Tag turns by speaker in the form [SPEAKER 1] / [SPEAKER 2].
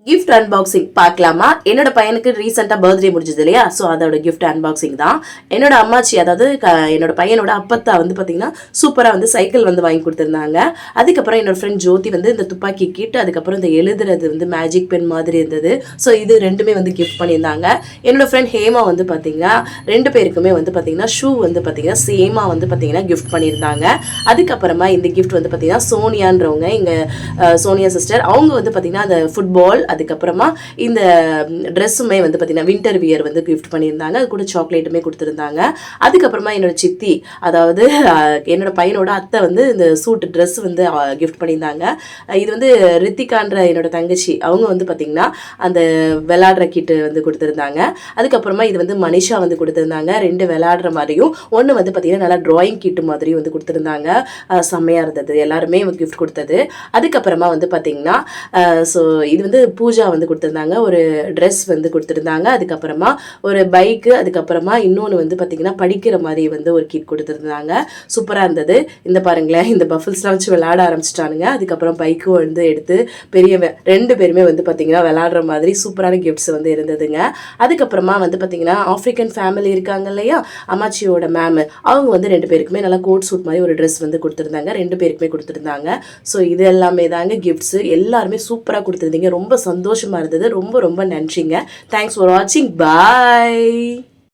[SPEAKER 1] Gift unboxing பார்க்கலாமா? என்னோட பையனுக்கு ரீசெண்டாக பர்த்டே முடிஞ்சது இல்லையா? ஸோ அதோட கிஃப்ட் அன்பாக்சிங் தான். என்னோட அம்மாச்சி, அதாவது என்னோட பையனோட அப்பத்தா வந்து பார்த்தீங்கன்னா சூப்பராக வந்து சைக்கிள் வந்து வாங்கி கொடுத்துருந்தாங்க. அதுக்கப்புறம் என்னோட ஃப்ரெண்ட் ஜோதி வந்து இந்த துப்பாக்கி கிட், அதுக்கப்புறம் இந்த எழுதுறது வந்து மேஜிக் பென் மாதிரி இருந்தது. ஸோ இது ரெண்டுமே வந்து கிஃப்ட் பண்ணியிருந்தாங்க. என்னோட ஃப்ரெண்ட் ஹேமா வந்து பார்த்தீங்கன்னா 2 பேருக்குமே வந்து பார்த்தீங்கன்னா ஷூ வந்து பார்த்தீங்கன்னா சேமாக வந்து பார்த்தீங்கன்னா கிஃப்ட் பண்ணியிருந்தாங்க. அதுக்கப்புறமா இந்த கிஃப்ட் வந்து பார்த்தீங்கன்னா சோனியான்றவங்க, எங்கள் சோனியா சிஸ்டர், அவங்க வந்து பார்த்தீங்கன்னா அந்த ஃபுட்பால், அதுக்கப்புறமா இந்த ட்ரெஸ்ஸுமே வந்து பார்த்தீங்கன்னா வின்டர் வியர் வந்து கிஃப்ட் பண்ணியிருந்தாங்க. அது கூட சாக்லேட்டுமே கொடுத்துருந்தாங்க. அதுக்கப்புறமா என்னோட சித்தி, அதாவது என்னோட பையனோட அத்தை வந்து இந்த சூட் ட்ரெஸ் வந்து கிஃப்ட் பண்ணியிருந்தாங்க. இது வந்து ரித்திகான்ற என்னோட தங்கச்சி, அவங்க வந்து பார்த்தீங்கன்னா அந்த விளையாடுற கிட்டு வந்து கொடுத்துருந்தாங்க. அதுக்கப்புறமா இது வந்து மனிஷா வந்து கொடுத்துருந்தாங்க. 2 விளையாடுற மாதிரியும், ஒன்று வந்து பார்த்தீங்கன்னா நல்லா ட்ராயிங் கிட்டு மாதிரியும் வந்து கொடுத்துருந்தாங்க. செம்மையாக இருந்தது, எல்லாருமே கிஃப்ட் கொடுத்தது. அதுக்கப்புறமா வந்து பார்த்தீங்கன்னா ஸோ இது வந்து பூஜா வந்து கொடுத்துருந்தாங்க. ஒரு ட்ரெஸ் வந்து கொடுத்துருந்தாங்க. அதுக்கப்புறமா ஒரு பைக்கு, அதுக்கப்புறமா இன்னொன்று வந்து பார்த்தீங்கன்னா படிக்கிற மாதிரி வந்து ஒரு கிட் கொடுத்துருந்தாங்க. சூப்பராக இருந்தது. இந்த பாருங்களேன், இந்த பஃபிள்ஸ்லாம் வச்சு விளையாட ஆரம்பிச்சிட்டானுங்க. அதுக்கப்புறம் பைக்கும் வந்து எடுத்து பெரிய 2 பேருமே வந்து பார்த்தீங்கன்னா விளையாடுற மாதிரி சூப்பரான கிஃப்ட்ஸ் வந்து இருந்ததுங்க. அதுக்கப்புறமா வந்து பார்த்தீங்கன்னா ஆஃப்ரிக்கன் ஃபேமிலி இருக்காங்க இல்லையா, அம்மாச்சியோட மேம், அவங்க வந்து 2 பேருக்குமே நல்லா கோட் சூட் மாதிரி ஒரு ட்ரெஸ் வந்து கொடுத்துருந்தாங்க. 2 பேருக்குமே கொடுத்துருந்தாங்க. ஸோ இது எல்லாமே தாங்க கிஃப்ட்ஸு. எல்லாருமே சூப்பராக கொடுத்துருந்தீங்க. ரொம்ப சந்தோஷமாக இருந்தது. ரொம்ப ரொம்ப நன்றிங்க. தேங்க்ஸ் ஃபார் வாட்சிங். பாய்.